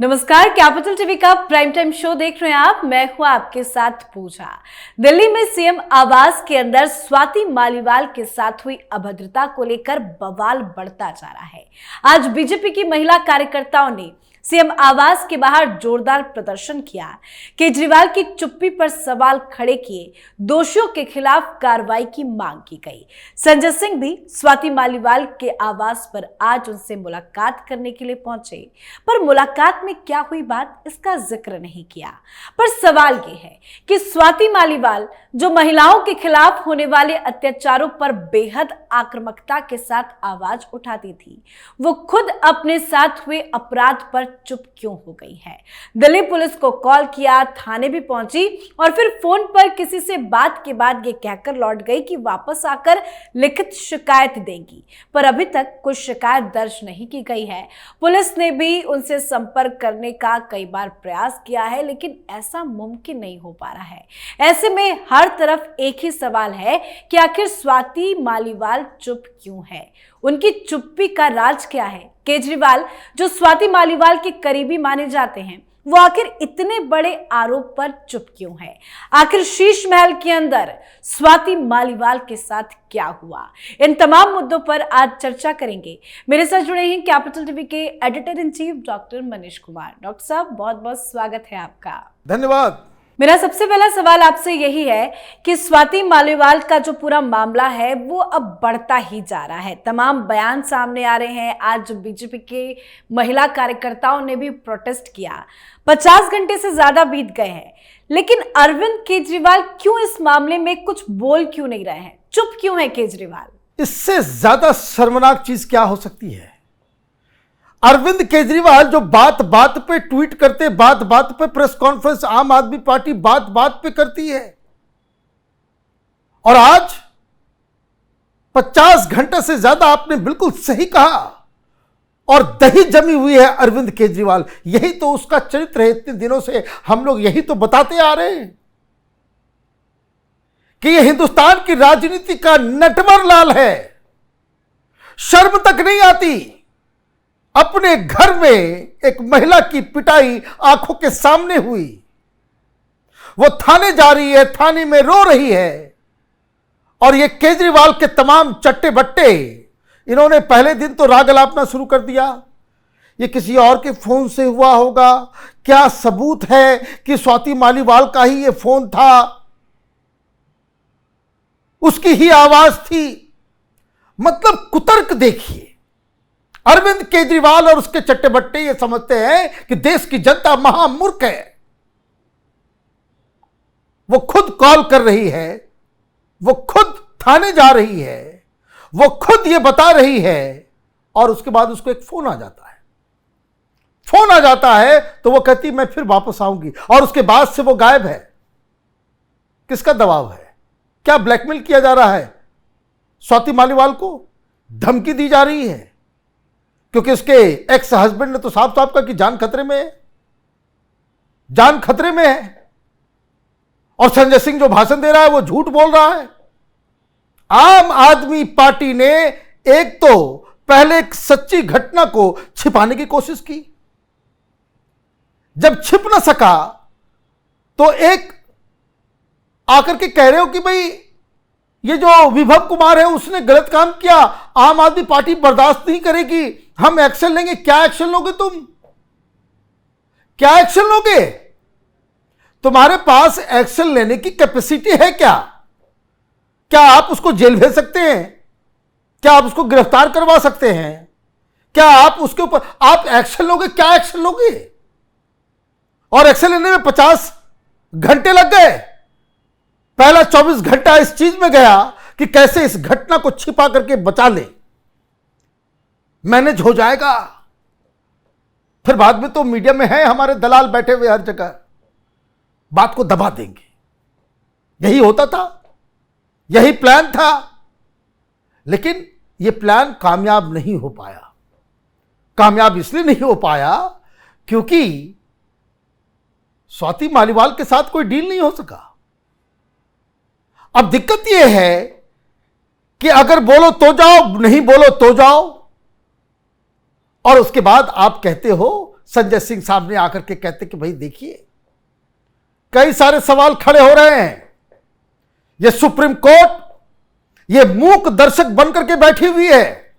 नमस्कार, capital TV का prime time show देख रहे हैं आप। मैं हूं आपके साथ पूजा। दिल्ली में सीएम आवास के अंदर स्वाति मालीवाल के साथ हुई अभद्रता को लेकर बवाल बढ़ता जा रहा है। आज बीजेपी की महिला कार्यकर्ताओं ने सीएम आवास के बाहर जोरदार प्रदर्शन किया। केजरीवाल की चुप्पी पर सवाल खड़े किए, दोषियों के खिलाफ कार्रवाई की मांग की गई। संजय सिंह भी स्वाति मालीवाल के आवास पर आज उनसे मुलाकात करने के लिए पहुंचे, पर मुलाकात में क्या हुई बात इसका जिक्र नहीं किया। पर सवाल यह है कि स्वाति मालीवाल जो महिलाओं के खिलाफ होने वाले अत्याचारों पर बेहद आक्रामकता के साथ आवाज उठाती थी, वो खुद अपने साथ हुए अपराध पर चुप क्यों हो गई है। दिल्ली पुलिस को कॉल किया, थाने भी पहुंची और फिर फोन पर किसी से बात के बाद ये कहकर लौट गई कि वापस आकर लिखित शिकायत देंगी, पर अभी तक कुछ शिकायत दर्ज नहीं की गई है। पुलिस ने भी उनसे संपर्क करने का कई बार प्रयास किया है, लेकिन ऐसा मुमकिन नहीं हो पा रहा है। ऐसे में हर तरफ एक ही सवाल है कि आखिर स्वाति मालीवाल चुप क्यों है, उनकी चुप्पी का राज क्या है। केजरीवाल जो स्वाति मालीवाल के करीबी माने जाते हैं, वो आखिर इतने बड़े आरोप पर चुप क्यों है। आखिर शीश महल के अंदर स्वाति मालीवाल के साथ क्या हुआ, इन तमाम मुद्दों पर आज चर्चा करेंगे। मेरे साथ जुड़े हैं कैपिटल टीवी के editor in chief doctor Manish Kumar. Doctor साहब, बहुत बहुत स्वागत है आपका। धन्यवाद। मेरा सबसे पहला सवाल आपसे यही है कि स्वाति मालीवाल का जो पूरा मामला है वो अब बढ़ता ही जा रहा है। तमाम बयान सामने आ रहे हैं। आज बीजेपी के महिला कार्यकर्ताओं ने भी प्रोटेस्ट किया। 50 घंटे से ज्यादा बीत गए हैं, लेकिन अरविंद केजरीवाल क्यों इस मामले में कुछ बोल क्यों नहीं रहे हैं, चुप क्यों है केजरीवाल। इससे ज्यादा शर्मनाक चीज क्या हो सकती है। अरविंद केजरीवाल जो बात बात पे ट्वीट करते, बात बात पे प्रेस कॉन्फ्रेंस, आम आदमी पार्टी बात बात पे करती है, और आज 50 घंटे से ज्यादा, आपने बिल्कुल सही कहा, और दही जमी हुई है अरविंद केजरीवाल। यही तो उसका चरित्र है। इतने दिनों से हम लोग यही तो बताते आ रहे हैं कि यह हिंदुस्तान की राजनीति का नटवर लाल है। शर्म तक नहीं आती। अपने घर में एक महिला की पिटाई आंखों के सामने हुई, वो थाने जा रही है, थाने में रो रही है, और ये केजरीवाल के तमाम चट्टे बट्टे, इन्होंने पहले दिन तो राग अलापना शुरू कर दिया। ये किसी और के फोन से हुआ होगा, क्या सबूत है कि स्वाति मालीवाल का ही ये फोन था, उसकी ही आवाज थी। मतलब कुतर्क देखिए। अरविंद केजरीवाल और उसके चट्टे बट्टे ये समझते हैं कि देश की जनता महामूर्ख है। वो खुद कॉल कर रही है, वो खुद थाने जा रही है, वो खुद ये बता रही है, और उसके बाद उसको एक फोन आ जाता है। फोन आ जाता है तो वो कहती मैं फिर वापस आऊंगी, और उसके बाद से वो गायब है। किसका दबाव है? क्या ब्लैकमेल किया जा रहा है? स्वाति मालीवाल को धमकी दी जा रही है, क्योंकि उसके एक्स हस्बैंड ने तो साफ साफ कहा कि जान खतरे में है, जान खतरे में है। और संजय सिंह जो भाषण दे रहा है वो झूठ बोल रहा है। आम आदमी पार्टी ने एक तो पहले एक सच्ची घटना को छिपाने की कोशिश की, जब छिप ना सका तो एक आकर के कह रहे हो कि भाई ये जो विभव कुमार है उसने गलत काम किया, आम आदमी पार्टी बर्दाश्त नहीं करेगी, हम एक्शन लेंगे। क्या एक्शन लोगे तुम? क्या एक्शन लोगे? तुम्हारे पास एक्शन लेने की कैपेसिटी है क्या? क्या आप उसको जेल भेज सकते हैं? क्या आप उसको गिरफ्तार करवा सकते हैं? क्या आप उसके ऊपर आप एक्शन लोगे? क्या एक्शन लोगे? और एक्शन लेने में 50 घंटे लग गए। पहला 24 घंटा इस चीज में गया कि कैसे इस घटना को छिपा करके बचा ले, मैनेज हो जाएगा। फिर बाद में तो मीडिया में है हमारे दलाल बैठे हुए हर जगह, बात को दबा देंगे। यही होता था, यही प्लान था, लेकिन यह प्लान कामयाब नहीं हो पाया। कामयाब इसलिए नहीं हो पाया क्योंकि स्वाति मालीवाल के साथ कोई डील नहीं हो सका। अब दिक्कत यह है कि अगर बोलो तो जाओ, नहीं बोलो तो जाओ, और उसके बाद आप कहते हो संजय सिंह सामने आकर के कहते कि भाई देखिए, कई सारे सवाल खड़े हो रहे हैं, ये सुप्रीम कोर्ट ये मूक दर्शक बनकर के बैठी हुई है।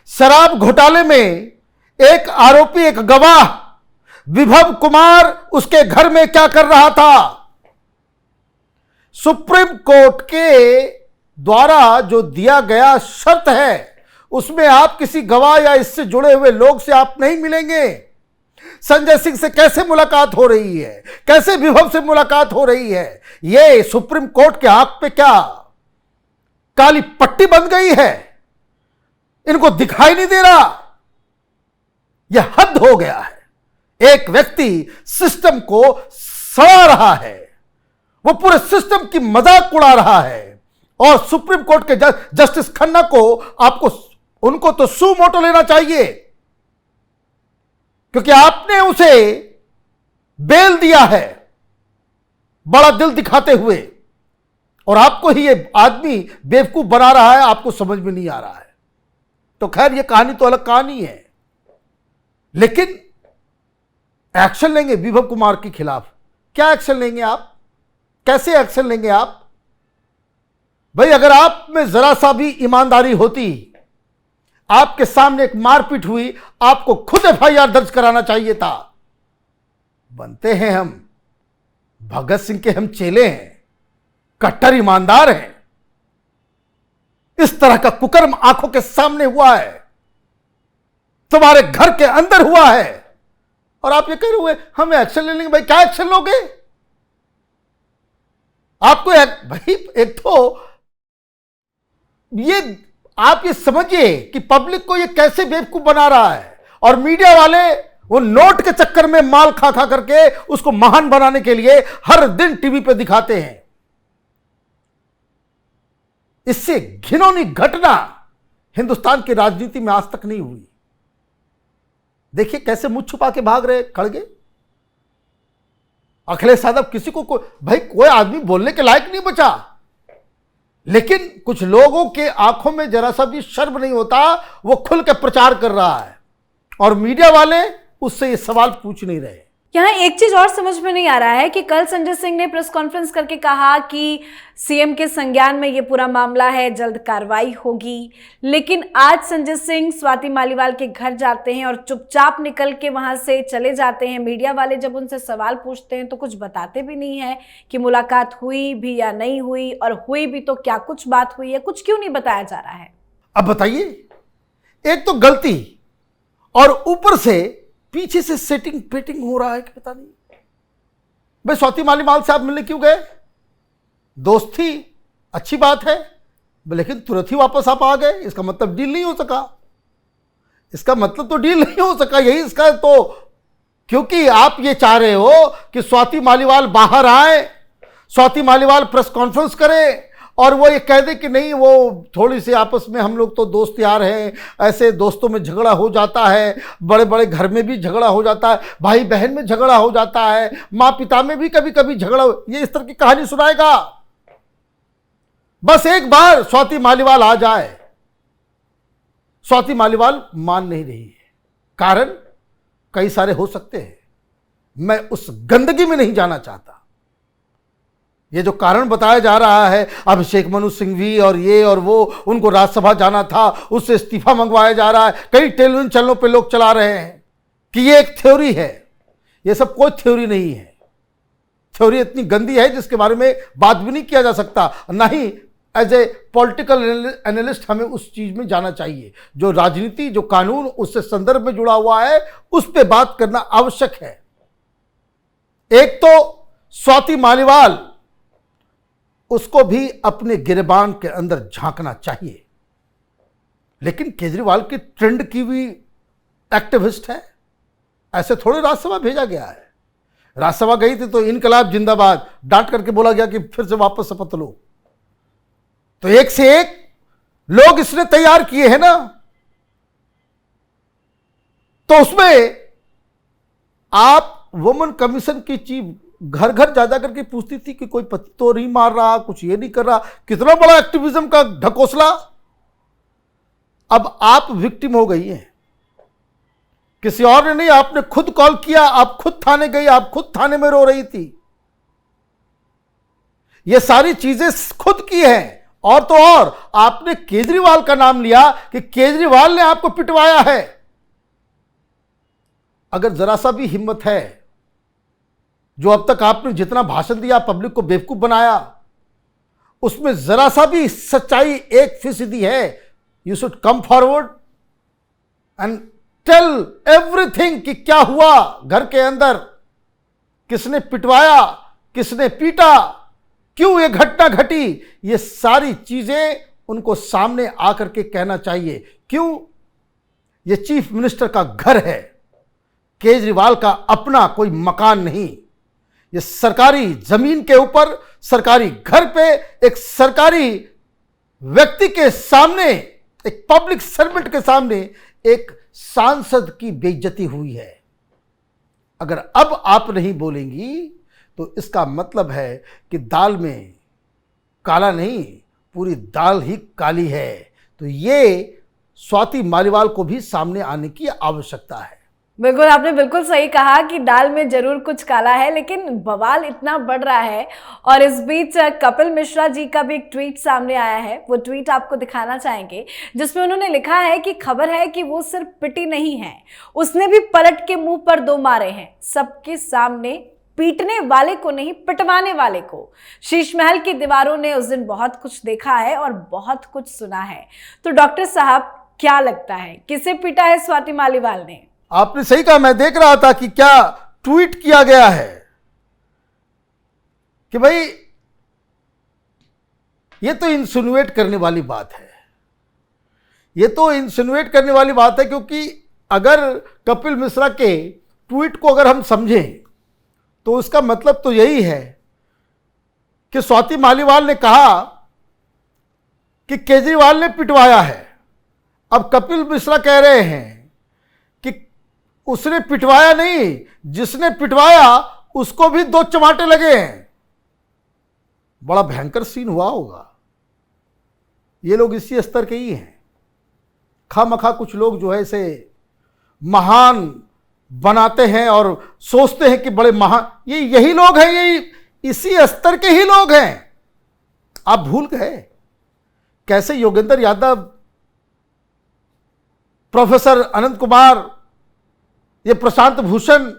शराब घोटाले में एक आरोपी, एक गवाह विभव कुमार उसके घर में क्या कर रहा था। सुप्रीम कोर्ट के द्वारा जो दिया गया शर्त है उसमें आप किसी गवाह या इससे जुड़े हुए लोग से आप नहीं मिलेंगे। संजय सिंह से कैसे मुलाकात हो रही है, कैसे विभव से मुलाकात हो रही है? ये सुप्रीम कोर्ट के आंख पे क्या काली पट्टी बन गई है? इनको दिखाई नहीं दे रहा? यह हद हो गया है। एक व्यक्ति सिस्टम को सड़ा रहा है, वो पूरे सिस्टम की मजाक उड़ा रहा है, और सुप्रीम कोर्ट के जस्टिस खन्ना को आपको उनको तो सू मोटो लेना चाहिए, क्योंकि आपने उसे बेल दिया है बड़ा दिल दिखाते हुए, और आपको ही ये आदमी बेवकूफ बना रहा है, आपको समझ में नहीं आ रहा है। तो खैर, ये कहानी तो अलग कहानी है, लेकिन एक्शन लेंगे विभव कुमार के खिलाफ। क्या एक्शन लेंगे आप? कैसे एक्शन लेंगे आप? भाई, अगर आप में जरा सा भी ईमानदारी होती, आपके सामने एक मारपीट हुई, आपको खुद एफआईआर दर्ज कराना चाहिए था। बनते हैं हम भगत सिंह के, हम चेले हैं, कट्टर ईमानदार हैं। इस तरह का कुकर्म आंखों के सामने हुआ है, तुम्हारे घर के अंदर हुआ है, और आप ये कह रहे हुए हम एक्शन ले लेंगे। भाई, क्या एक्शन लोगे? आपको भाई, एक तो ये आप ये समझिए कि पब्लिक को ये कैसे बेवकूफ बना रहा है, और मीडिया वाले वो नोट के चक्कर में माल खा खा करके उसको महान बनाने के लिए हर दिन टीवी पे दिखाते हैं। इससे घिनौनी घटना हिंदुस्तान की राजनीति में आज तक नहीं हुई। देखिए कैसे मुंह छुपा के भाग रहे खड़गे अखिलेश यादव। किसी को भाई कोई आदमी बोलने के लायक नहीं बचा, लेकिन कुछ लोगों के आंखों में जरा सा भी शर्म नहीं होता, वो खुल के प्रचार कर रहा है, और मीडिया वाले उससे ये सवाल पूछ नहीं रहे। यहाँ एक चीज और समझ में नहीं आ रहा है कि कल संजय सिंह ने प्रेस कॉन्फ्रेंस करके कहा कि सीएम के संज्ञान में ये पूरा मामला है, जल्द कार्रवाई होगी, लेकिन आज संजय सिंह स्वाति मालीवाल के घर जाते हैं और चुपचाप निकल के वहां से चले जाते हैं। मीडिया वाले जब उनसे सवाल पूछते हैं तो कुछ बताते भी नहीं है कि मुलाकात हुई भी या नहीं हुई, और हुई भी तो क्या कुछ बात हुई है, कुछ क्यों नहीं बताया जा रहा है? अब बताइए, एक तो गलती, और ऊपर से पीछे से सेटिंग पेटिंग हो रहा है कि पता नहीं। भाई, स्वाति मालीवाल से आप मिलने क्यों गए? दोस्त थी, अच्छी बात है, लेकिन तुरंत ही वापस आप आ गए, इसका मतलब डील नहीं हो सका। इसका मतलब तो डील नहीं हो सका, यही इसका तो, क्योंकि आप ये चाह रहे हो कि स्वाति मालीवाल बाहर आए, स्वाति मालीवाल प्रेस कॉन्फ्रेंस करे, और वो ये कह दे कि नहीं, वो थोड़ी सी आपस में हम लोग तो दोस्त यार हैं, ऐसे दोस्तों में झगड़ा हो जाता है, बड़े बड़े घर में भी झगड़ा हो जाता है, भाई बहन में झगड़ा हो जाता है, माँ पिता में भी कभी कभी झगड़ा, ये इस तरह की कहानी सुनाएगा। बस एक बार स्वाति मालीवाल आ जाए। स्वाति मालीवाल मान नहीं रही है, कारण कई सारे हो सकते हैं, मैं उस गंदगी में नहीं जाना चाहता। ये जो कारण बताया जा रहा है, अभिषेक मनु सिंघवी और ये और वो, उनको राज्यसभा जाना था, उससे इस्तीफा मंगवाया जा रहा है, कई टेलीविजन चैनलों पे लोग चला रहे हैं कि ये एक थ्योरी है। ये सब कोई थ्योरी नहीं है। थ्योरी इतनी गंदी है जिसके बारे में बात भी नहीं किया जा सकता, ना ही एज ए पॉलिटिकल एनालिस्ट हमें उस चीज में जाना चाहिए। जो राजनीति, जो कानून उससे संदर्भ में जुड़ा हुआ है, उस पर बात करना आवश्यक है। एक तो स्वाति मालीवाल, उसको भी अपने गिरबान के अंदर झांकना चाहिए, लेकिन केजरीवाल की ट्रेंड की भी एक्टिविस्ट है, ऐसे थोड़े राज्यसभा भेजा गया है। राज्यसभा गई थी तो इनकलाब जिंदाबाद डांट करके बोला गया कि फिर से वापस शपथ लो। तो एक से एक लोग इसने तैयार किए हैं ना, तो उसमें आप वुमेन कमीशन की चीफ घर घर जा करके पूछती थी कि कोई पति तो नहीं मार रहा, कुछ ये नहीं कर रहा। कितना बड़ा एक्टिविज्म का ढकोसला। अब आप विक्टिम हो गई हैं। किसी और ने नहीं, आपने खुद कॉल किया, आप खुद थाने गई, आप खुद थाने में रो रही थी। ये सारी चीजें खुद की हैं। और तो और आपने केजरीवाल का नाम लिया कि केजरीवाल ने आपको पिटवाया है। अगर जरा सा भी हिम्मत है, जो अब तक आपने जितना भाषण दिया, पब्लिक को बेवकूफ बनाया, उसमें जरा सा भी सच्चाई 1% है, you should come forward and tell everything कि क्या हुआ घर के अंदर, किसने पिटवाया, किसने पीटा, क्यों ये घटना घटी। ये सारी चीजें उनको सामने आकर के कहना चाहिए। क्यों? ये चीफ मिनिस्टर का घर है, केजरीवाल का अपना कोई मकान नहीं। ये सरकारी जमीन के ऊपर, सरकारी घर पे, एक सरकारी व्यक्ति के सामने, एक पब्लिक सर्वेंट के सामने एक सांसद की बेइज्जती हुई है। अगर अब आप नहीं बोलेंगी तो इसका मतलब है कि दाल में काला नहीं, पूरी दाल ही काली है। तो ये स्वाति मालीवाल को भी सामने आने की आवश्यकता है। बिल्कुल, आपने बिल्कुल सही कहा कि दाल में जरूर कुछ काला है, लेकिन बवाल इतना बढ़ रहा है। और इस बीच कपिल मिश्रा जी का भी एक ट्वीट सामने आया है। वो ट्वीट आपको दिखाना चाहेंगे, जिसमें उन्होंने लिखा है कि खबर है कि वो सिर्फ पिटी नहीं है, उसने भी पलट के मुंह पर 2 मारे हैं, सबके सामने, पीटने वाले को नहीं, पिटवाने वाले को। शीश महल की दीवारों ने उस दिन बहुत कुछ देखा है और बहुत कुछ सुना है। तो डॉक्टर साहब, क्या लगता है, किसे पीटा है स्वाति मालीवाल ने? आपने सही कहा। मैं देख रहा था कि क्या ट्वीट किया गया है कि भाई ये तो इंसिनुएट करने वाली बात है, ये तो इंसिनुएट करने वाली बात है। क्योंकि अगर कपिल मिश्रा के ट्वीट को अगर हम समझें तो उसका मतलब तो यही है कि स्वाति मालीवाल ने कहा कि केजरीवाल ने पिटवाया है। अब कपिल मिश्रा कह रहे हैं कि उसने पिटवाया नहीं, जिसने पिटवाया उसको भी 2 चमाटे लगे हैं। बड़ा भयंकर सीन हुआ होगा। ये लोग इसी स्तर के ही हैं। खामखा कुछ लोग जो है इसे महान बनाते हैं और सोचते हैं कि बड़े महान, ये यही लोग हैं, ये इसी स्तर के ही लोग हैं। आप भूल गए कैसे योगेंद्र यादव, प्रोफेसर अनंत कुमार, ये प्रशांत भूषण,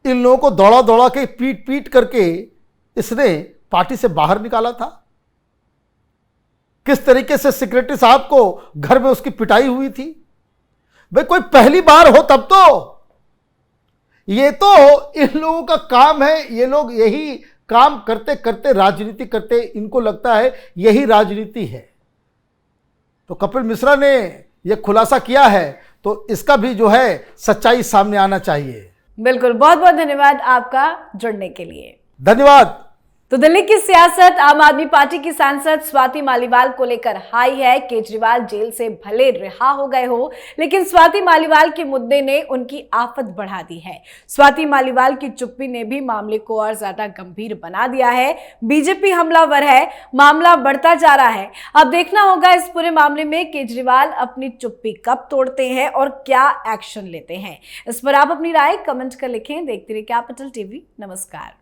इन लोगों को दौड़ा दौड़ा के पीट पीट करके इसने पार्टी से बाहर निकाला था। किस तरीके से सेक्रेटरी साहब को घर में उसकी पिटाई हुई थी। भाई कोई पहली बार हो तब तो। ये तो इन लोगों का काम है। ये लोग यही काम करते करते राजनीति करते, इनको लगता है यही राजनीति है। तो कपिल मिश्रा ने यह खुलासा किया है तो इसका भी जो है सच्चाई सामने आना चाहिए। बिल्कुल, बहुत बहुत धन्यवाद आपका जुड़ने के लिए। धन्यवाद। तो दिल्ली की सियासत आम आदमी पार्टी की सांसद स्वाति मालीवाल को लेकर हाई है। केजरीवाल जेल से भले रिहा हो गए हो, लेकिन स्वाति मालीवाल के मुद्दे ने उनकी आफत बढ़ा दी है। स्वाति मालीवाल की चुप्पी ने भी मामले को और ज्यादा गंभीर बना दिया है। बीजेपी हमलावर है, मामला बढ़ता जा रहा है। अब देखना होगा इस पूरे मामले में केजरीवाल अपनी चुप्पी कब तोड़ते हैं और क्या एक्शन लेते हैं। इस पर आप अपनी राय कमेंट कर लिखें। देखते रहिए कैपिटल टीवी। नमस्कार।